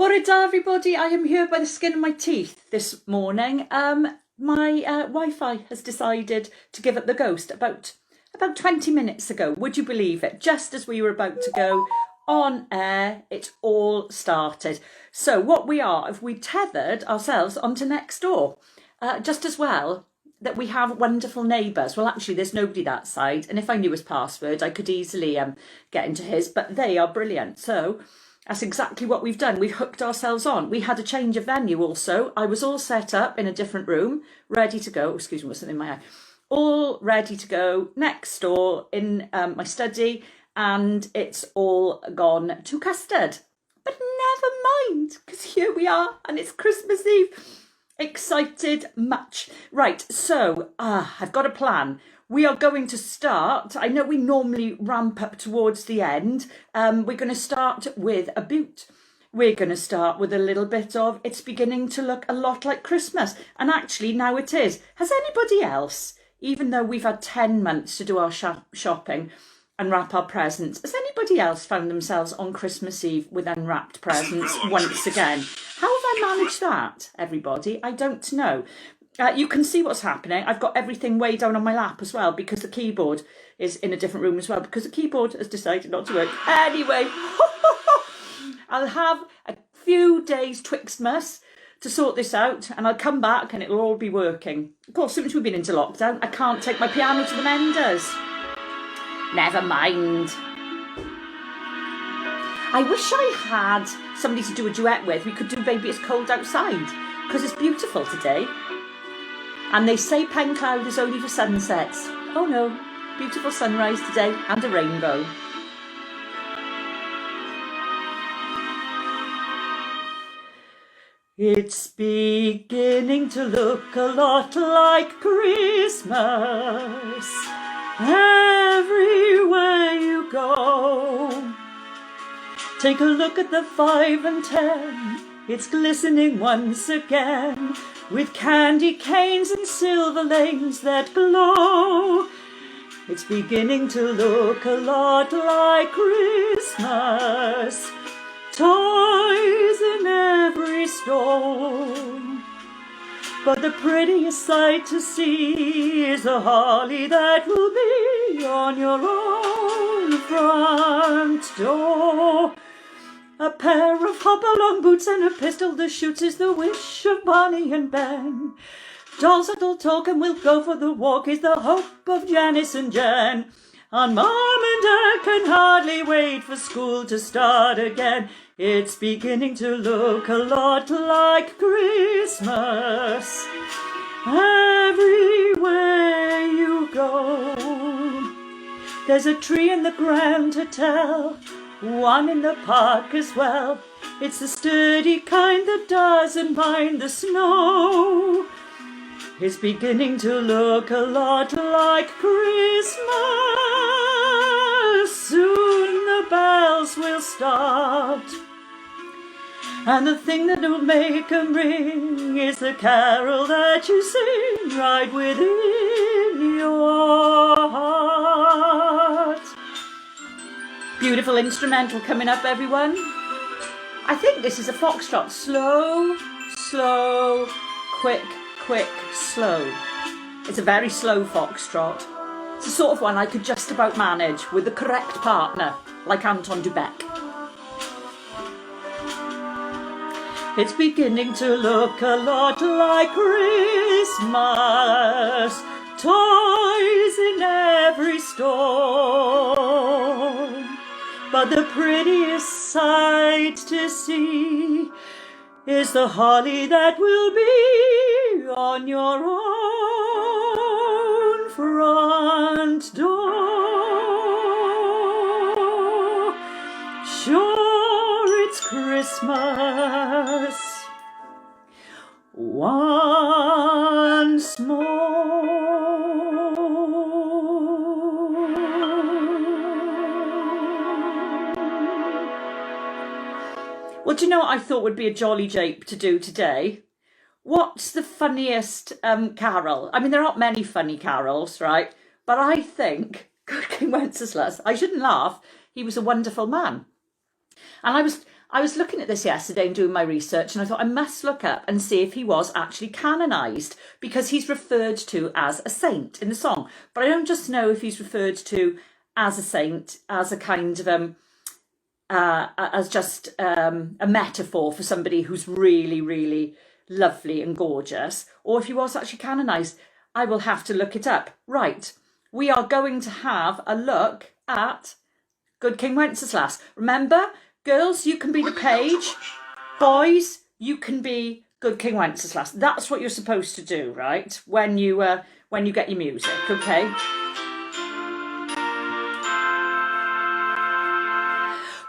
Bore da, everybody. I am here by the skin of my teeth this morning. My Wi-Fi has decided to give up the ghost about 20 minutes ago. Would you believe it? Just as we were about to go on air, it all started. So what we are, if we tethered ourselves onto Nextdoor, just as well that we have wonderful neighbours. Well, actually, there's nobody that side. And if I knew his password, I could easily get into his, but they are brilliant. So that's exactly what we've done. We've hooked ourselves on. We had a change of venue also. I was all set up in a different room, ready to go. Excuse me, what's something in my eye? All ready to go next door in my study, and it's all gone to custard. But never mind, because here we are, and it's Christmas Eve. Excited much. Right, so I've got a plan. We are going to start, I know we normally ramp up towards the end. We're going to start with a boot. We're going to start with a little bit of It's Beginning to Look a Lot Like Christmas. And actually now it is. Has anybody else, even though we've had 10 months to do our shopping and wrap our presents, has anybody else found themselves on Christmas Eve with unwrapped presents once again? How have I managed that, everybody? I don't know. You can see what's happening. I've got everything way down on my lap as well because the keyboard is in a different room as well because the keyboard has decided not to work. Anyway, I'll have a few days Twixmas to sort this out and I'll come back and it'll all be working. Of course, since we've been into lockdown, I can't take my piano to the menders. Never mind. I wish I had somebody to do a duet with. We could do Baby It's Cold Outside because it's beautiful today. And they say pen cloud is only for sunsets. Oh no, beautiful sunrise today and a rainbow. It's beginning to look a lot like Christmas. Everywhere you go. Take a look at the 5 and 10. It's glistening once again, with candy canes and silver lanes that glow. It's beginning to look a lot like Christmas. Toys in every store. But the prettiest sight to see is the holly that will be on your own front door. A pair of hop-along boots and a pistol that shoots is the wish of Bonnie and Ben. Dolls that'll talk and we'll go for the walk is the hope of Janice and Jen. And Mom and Dad can hardly wait for school to start again. It's beginning to look a lot like Christmas. Everywhere you go. There's a tree in the ground to tell, one in the park as well. It's the sturdy kind that doesn't mind the snow. It's beginning to look a lot like Christmas. Soon the bells will start. And the thing that will make 'em ring is the carol that you sing right within your heart. Beautiful instrumental coming up, everyone. I think this is a foxtrot. Slow, slow, quick, quick, slow. It's a very slow foxtrot. It's the sort of one I could just about manage with the correct partner, like Anton Dubek. It's beginning to look a lot like Christmas. Toys in every store. But the prettiest sight to see is the holly that will be on your own front door. Sure, it's Christmas once more. Well, do you know what I thought would be a jolly jape to do today? What's the funniest carol? I mean, there aren't many funny carols, right? But I think King Wenceslas, I shouldn't laugh, he was a wonderful man. And I was looking at this yesterday and doing my research, and I thought I must look up and see if he was actually canonised, because he's referred to as a saint in the song. But I don't just know if he's referred to as a saint, as a kind of as just a metaphor for somebody who's really, really lovely and gorgeous, or if he was actually canonised. I will have to look it up. Right, we are going to have a look at Good King Wenceslas. Remember, girls, you can be the page. Boys, you can be Good King Wenceslas. That's what you're supposed to do, right? When you get your music, okay?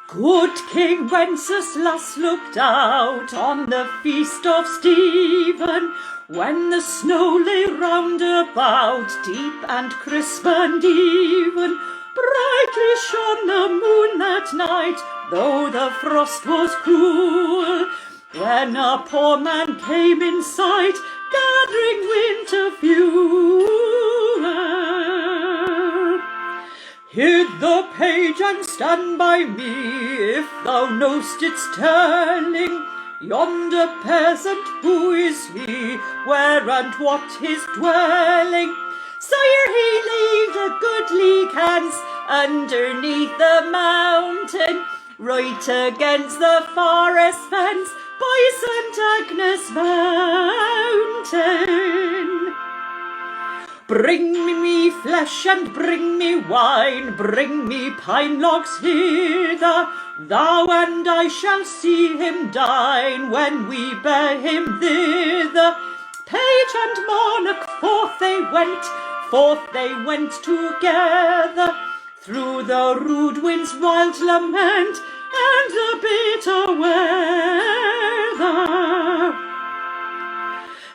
Good King Wenceslas looked out on the feast of Stephen, when the snow lay round about, deep and crisp and even. Brightly shone the moon that night, though the frost was cruel, when a poor man came in sight, gathering winter fuel. Hear the page and stand by me, if thou know'st its telling, yonder peasant, who is he, where and what his dwelling? Sire, he lived a goodly cance underneath the mountain, right against the forest fence by St. Agnes Mountain. Bring me flesh and bring me wine, bring me pine logs hither, thou and I shall see him dine when we bear him thither. Page and monarch, forth they went together, through the rude wind's wild lament and the bitter weather.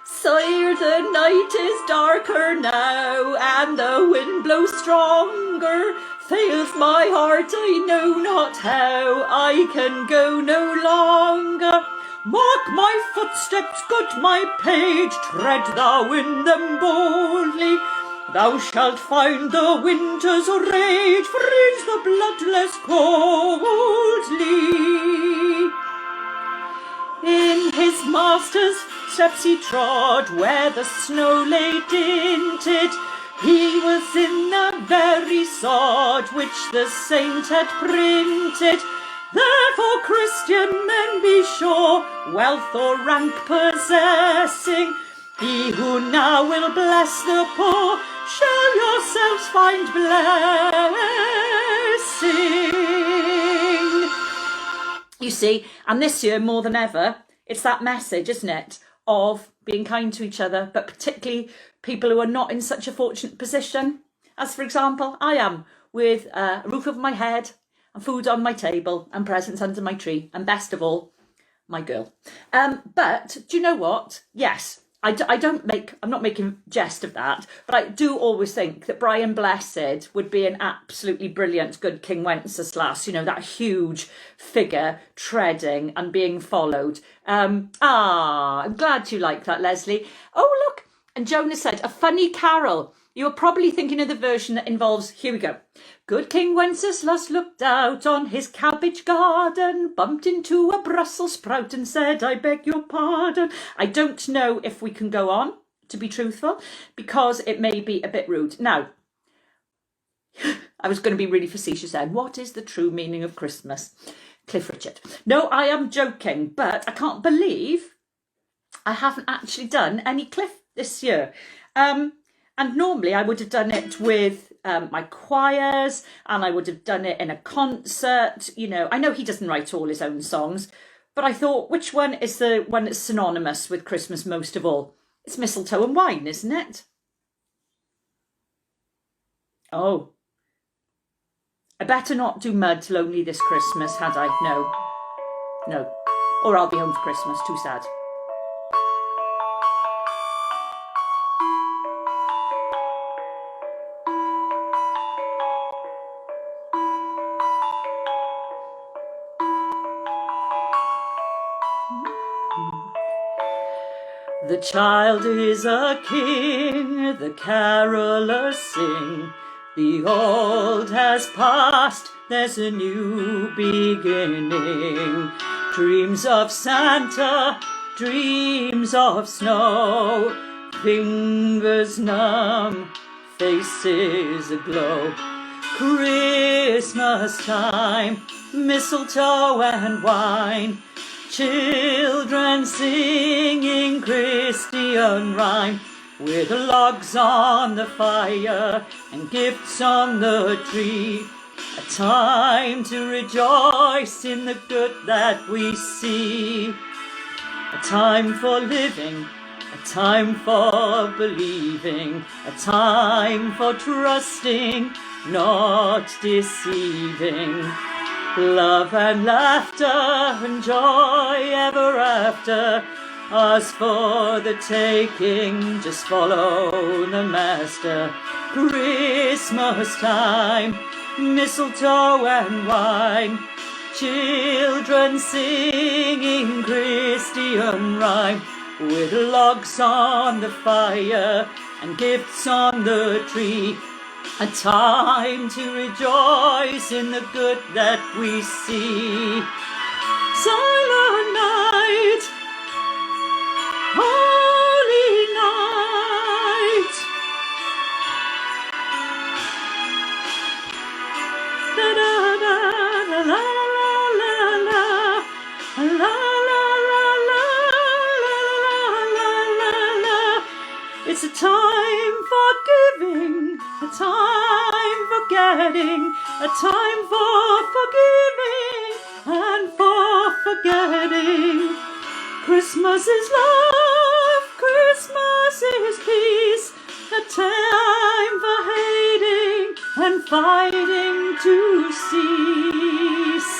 Sire, the night is darker now, and the wind blows stronger. Fails my heart, I know not how, I can go no longer. Mark my footsteps, good my page, tread thou in them boldly. Thou shalt find the winter's rage freeze the bloodless coldly. In his master's steps he trod, where the snow lay dinted. He was in the very sod which the saint had printed. Therefore, Christian men, be sure, wealth or rank possessing, he who now will bless the poor, shall yourselves find blessing. You see, and this year more than ever, it's that message, isn't it, of being kind to each other, but particularly people who are not in such a fortunate position, as for example, I am, with a roof over my head, and food on my table, and presents under my tree, and best of all, my girl. But do you know what? Yes, I'm not making jest of that, but I do always think that Brian Blessed would be an absolutely brilliant Good King Wenceslas, you know, that huge figure treading and being followed. I'm glad you like that, Leslie. Oh, look, and Jonah said, a funny carol. You're probably thinking of the version that involves, here we go. Good King Wenceslas looked out on his cabbage garden, bumped into a Brussels sprout and said, I beg your pardon. I don't know if we can go on, to be truthful, because it may be a bit rude. Now, I was going to be really facetious then. What is the true meaning of Christmas? Cliff Richard. No, I am joking, but I can't believe I haven't actually done any Cliff this year. And normally I would have done it with my choirs, and I would have done it in a concert. You know, I know he doesn't write all his own songs, but I thought, which one is the one that's synonymous with Christmas most of all? It's Mistletoe and Wine, isn't it? Oh, I better not do Mud Lonely this Christmas, had I? No. Or I'll be home for Christmas, too sad. The child is a king, the carolers sing. The old has passed, there's a new beginning. Dreams of Santa, dreams of snow, fingers numb, faces aglow. Christmas time, mistletoe and wine, children singing Christian rhyme, with logs on the fire and gifts on the tree. A time to rejoice in the good that we see. A time for living, a time for believing, a time for trusting, not deceiving. Love and laughter and joy ever after. As for the taking, just follow the master. Christmas time, mistletoe and wine, children singing Christian rhyme, with logs on the fire and gifts on the tree. A time to rejoice in the good that we see. Silent night, holy night, da da da la la la la la la la la la la. It's a time for giving, a time for getting, a time for forgiving and for forgetting. Christmas is love, Christmas is peace, a time for hating and fighting to cease.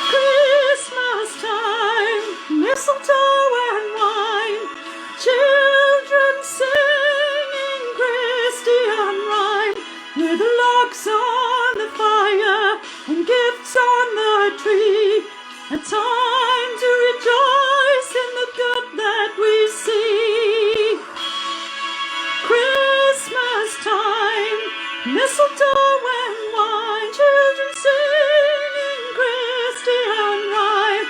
Christmas time, mistletoe and wine, children singing Christian rhyme, with logs on the fire and gifts on the tree. A time to rejoice in the good that we see. Christmas time, mistletoe and wine, children singing Christian rhyme,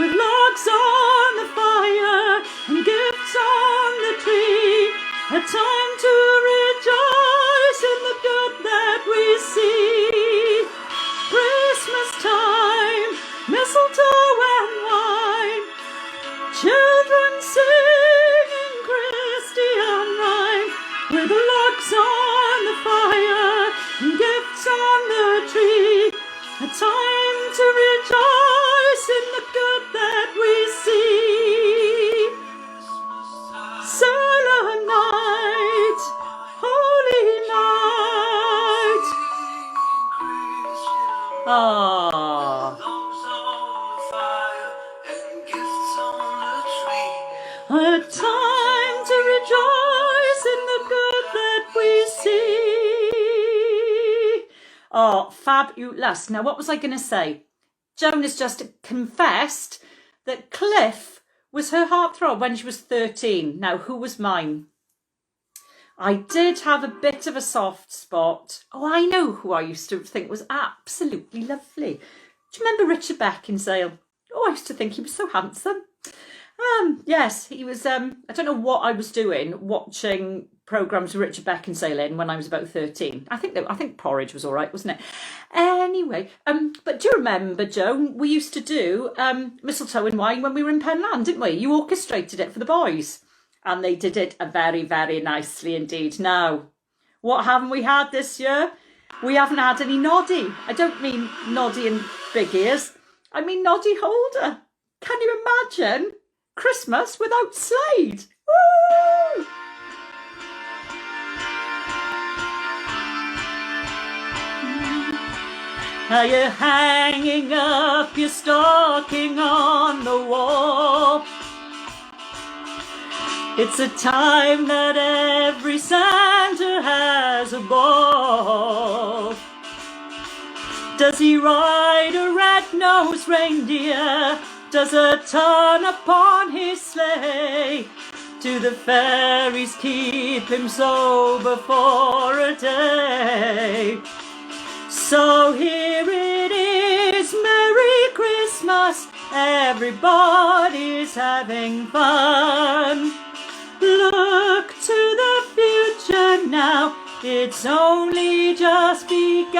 with logs on the fire and gifts on the tree. A time to rejoice in the good that we see. Christmas time, mistletoe and wine, children singing Christian rhyme, with logs on the fire and gifts on the tree. A time to rejoice in the good that we see. Silent night, holy night. Ah. A time to rejoice in the good that we see. Oh, fabulous. Now, what was I going to say? Joan has just confessed that Cliff was her heartthrob when she was 13. Now, who was mine? I did have a bit of a soft spot. Oh, I know who I used to think was absolutely lovely. Do you remember Richard Beckinsale? Oh, I used to think he was so handsome. Yes, he was, I don't know what I was doing watching programmes with Richard Beckinsale in when I was about 13. I think Porridge was all right, wasn't it? Anyway, but do you remember, Joan, we used to do Mistletoe and Wine when we were in Penland, didn't we? You orchestrated it for the boys, and they did it very, very nicely indeed. Now, what haven't we had this year? We haven't had any Noddy. I don't mean Noddy and big ears. I mean Noddy Holder. Can you imagine Christmas without Slade? Woo! Are you hanging up your stocking on the wall? It's a time that every Santa has a ball. Does he ride a red-nosed reindeer? Does a turn upon his sleigh? Do the fairies keep him sober for a day? So here it is. everybody's having fun. Look to the future now, it's only just begun.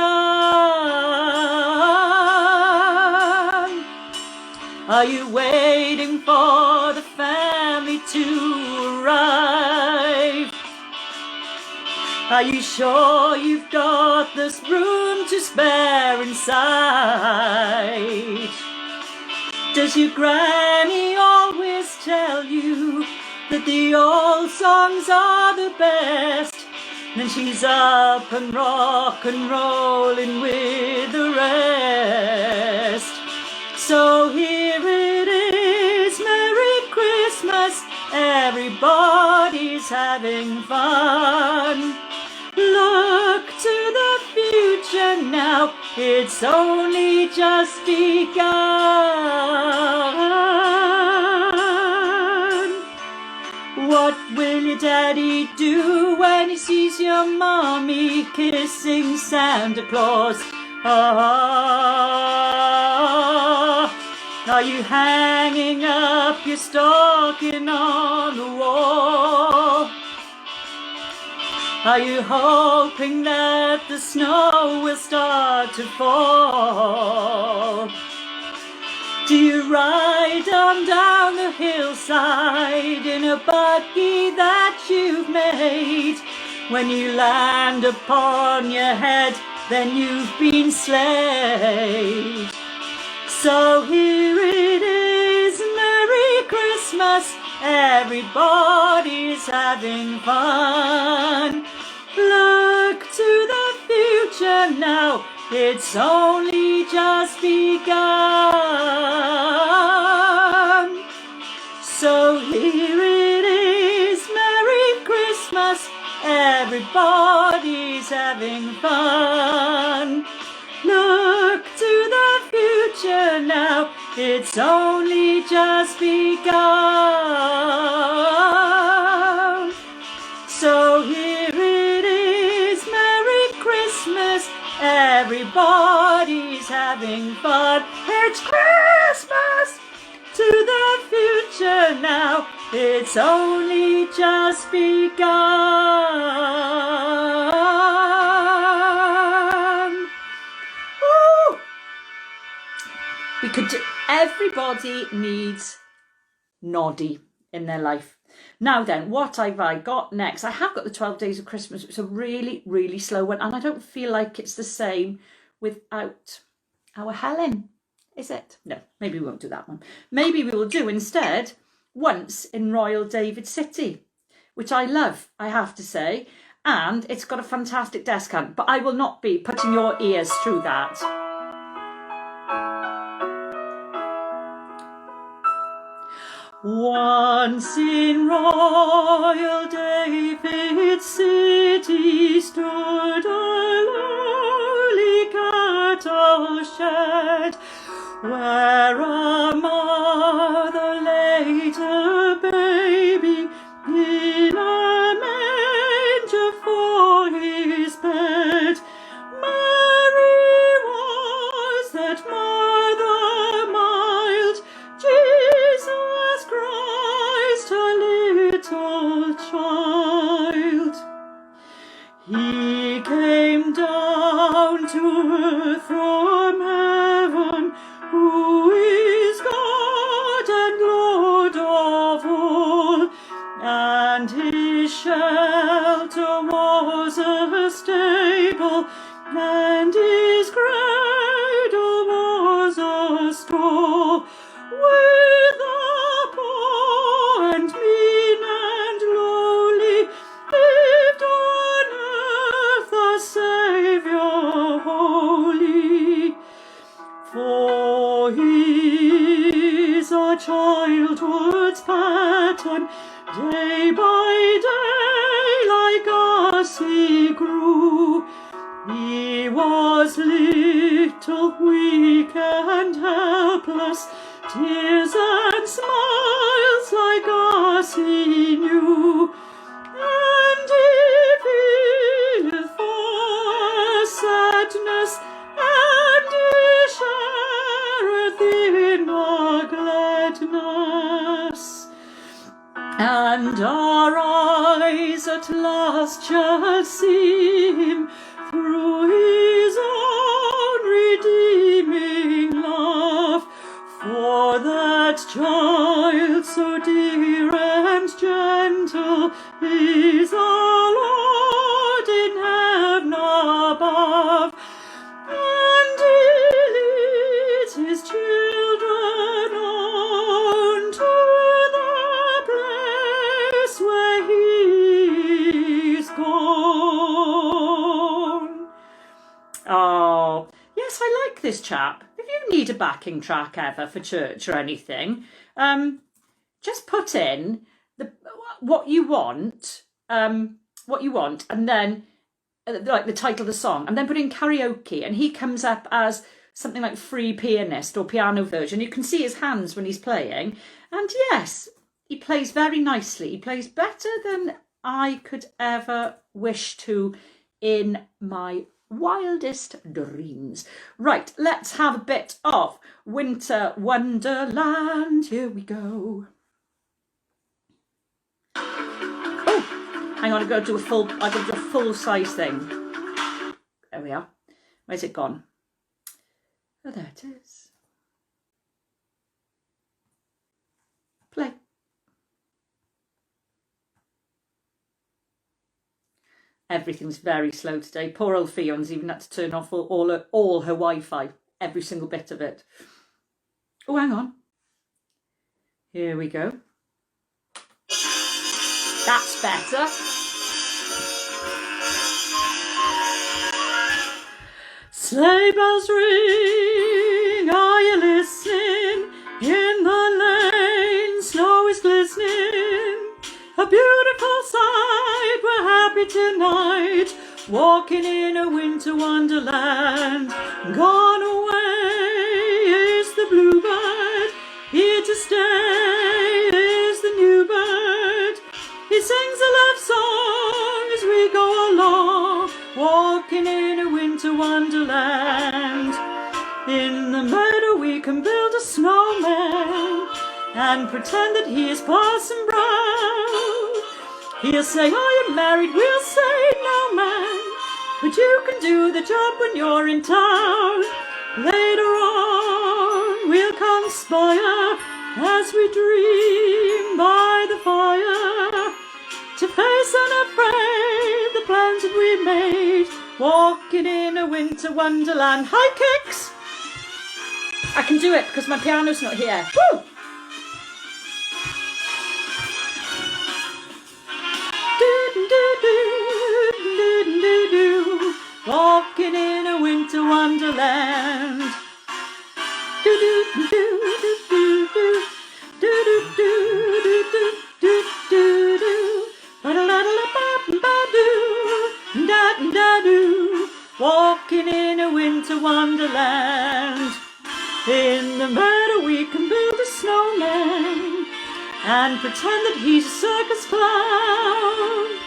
Are you waiting for the family to arrive? Are you sure you've got this room to spare inside? Does your granny always tell you that the old songs are the best? Then she's up and rock and rolling with the rest. So here it is, Merry Christmas, everybody's having fun. Look to the future now, it's only just begun. What will your daddy do when he sees your mommy kissing Santa Claus? Are you hanging up your stocking on the wall? Are you hoping that the snow will start to fall? Do you ride on down the hillside in a buggy that you've made? When you land upon your head, then you've been slayed. So here it is, Merry Christmas, everybody's having fun. Look to the future now, it's only just begun. So here it is, Merry Christmas, everybody's having fun. Look to the future now, it's only just begun. So here it is, Merry Christmas, everybody's having fun. It's Christmas to the future now, it's only just begun. Woo! We could do, everybody needs Noddy in their life. Now then, what have I got next? I have got the 12 Days of Christmas. It's a really, really slow one, and I don't feel like it's the same without our Helen, is it? No, maybe we won't do that one. Maybe we will do instead Once in Royal David City, which I love, I have to say, and it's got a fantastic descant, but I will not be putting your ears through that. Once in Royal David City stood a lowly cattle shed, where a mother laid a baby in a manger for his bed. Mary was that mother mild, Jesus Christ, a little child. He came down to earth from heaven, who is God and Lord of all, and his shelter was a stable, and his cradle was a straw. With the poor and mean and lowly lived on earth the Saviour holy. For he is a childhood's pattern, day by day like us he grew. He was little, weak and helpless, tears and smiles like us he knew. And he feeleth for sadness, and he shareth in our and our eyes at last shall see him through his own redeeming love. For that child so dear and gentle is our Lord in heaven above, and he leads his children on to the place where he's gone. Oh, yes, I like this chap. If you need a backing track ever for church or anything, just put in what you want, and then like the title of the song, and then put in karaoke, and he comes up as something like free pianist or piano version. You can see his hands when he's playing, and yes, he plays very nicely. He plays better than I could ever wish to in my wildest dreams. Right, let's have a bit of Winter Wonderland. Here we go. Oh, hang on, I've got to do a full size thing. There we are. Where's it gone? Oh, there it is. Play. Everything's very slow today. Poor old Fion's even had to turn off all her Wi-Fi, every single bit of it. Oh, hang on. Here we go. That's better. Sleigh bells ring, are you listening? In the lane, snow is glistening. A beautiful sight, we're happy tonight, walking in a winter wonderland. Gone away is the bluebird, here to stay is the new bird. He sings a love song as we go along, walking in a winter wonderland. In the meadow we can build a snowman and pretend that he is Parson Brown. He'll say, "Are you married?" We'll say, "No, man, but you can do the job when you're in town." Later on we'll conspire as we dream by the fire, to face unafraid the plans that we made, walking in a winter wonderland. High kicks! I can do it because my piano's not here. Woo! Walking in a winter wonderland. Do do do do do do do do do do do do do. Ba da da da ba do da da do. Walking in a winter wonderland. In the meadow we can build a snowman and pretend that he's a circus clown.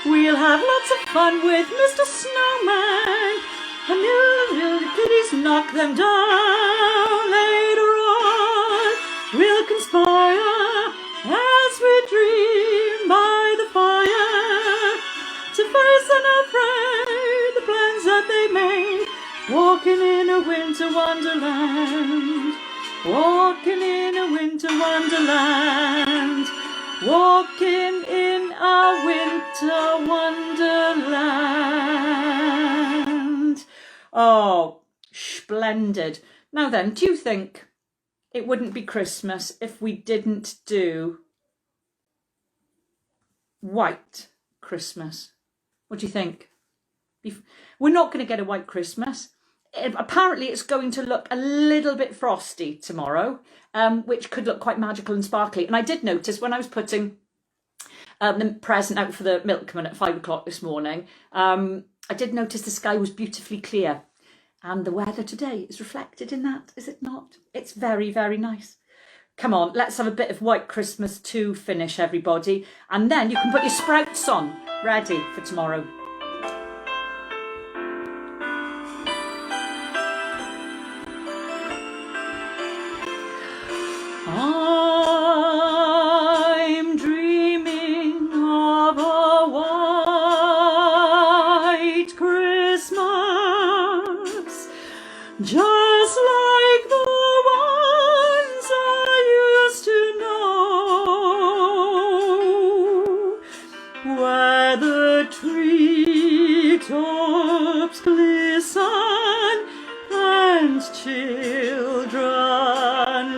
We'll have lots of fun with Mr. Snowman, and you'll kitties knock them down. Later on we'll conspire as we dream by the fire, to face unafraid the plans that they made, walking in a winter wonderland. Walking in a winter wonderland. Walking in a winter wonderland. Oh, splendid. Now then, do you think it wouldn't be Christmas if we didn't do white Christmas? What do you think? We're not going to get a white Christmas. Apparently it's going to look a little bit frosty tomorrow, which could look quite magical and sparkly. And I did notice when I was putting the present out for the milkman at 5 o'clock this morning, I did notice the sky was beautifully clear. And the weather today is reflected in that, is it not? It's very, very nice. Come on, let's have a bit of White Christmas to finish, everybody. And then you can put your sprouts on, ready for tomorrow. I'm dreaming just like the ones I used to know, where the treetops glisten and children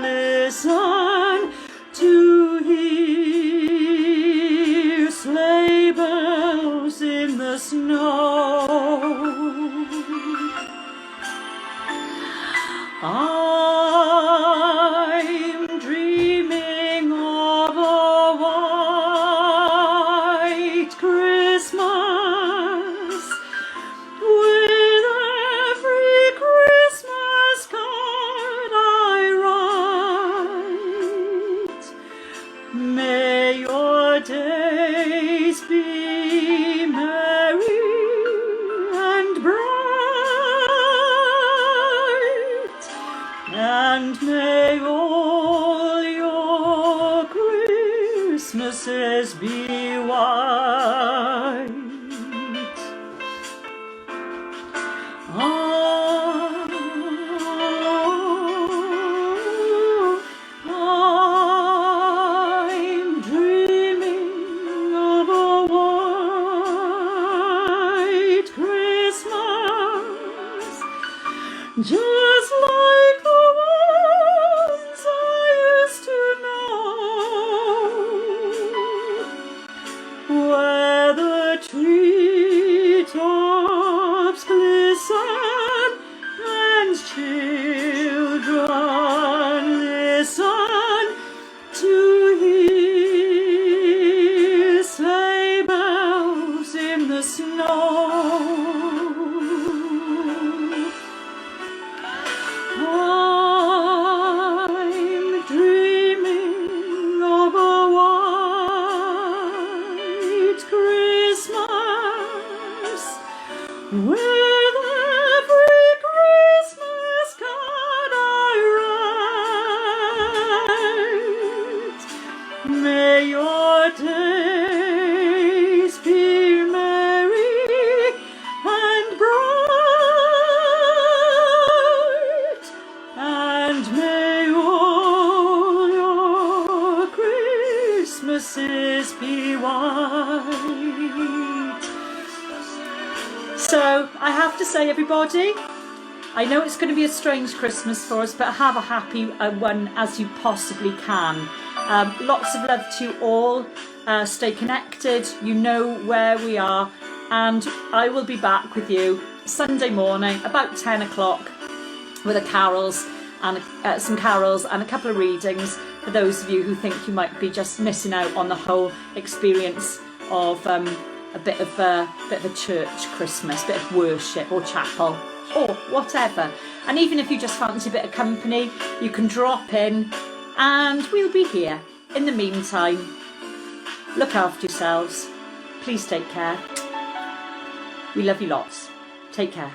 listen to hear sleigh bells in the snow. I'm dreaming of a white Christmas, with every Christmas card I write. May your days be merry and bright, and may all your Christmases be white. I'm dreaming of a white Christmas, just like the ones I used to know, where the treetops glisten and children listen to hear sleigh bells in the snow. I'm dreaming of a white Christmas, with every Christmas card I write. May your days be merry and bright, and may all your Christmases be white. So I have to say, everybody, I know it's going to be a strange Christmas for us, but have a happy one as you possibly can. Lots of love to you all. Stay connected. You know where we are, and I will be back with you Sunday morning about 10 o'clock with some carols and a couple of readings for those of you who think you might be just missing out on the whole experience of a bit of a church Christmas, bit of worship or chapel or whatever. And even if you just fancy a bit of company, you can drop in and we'll be here. In the meantime, look after yourselves. Please take care. We love you lots. Take care.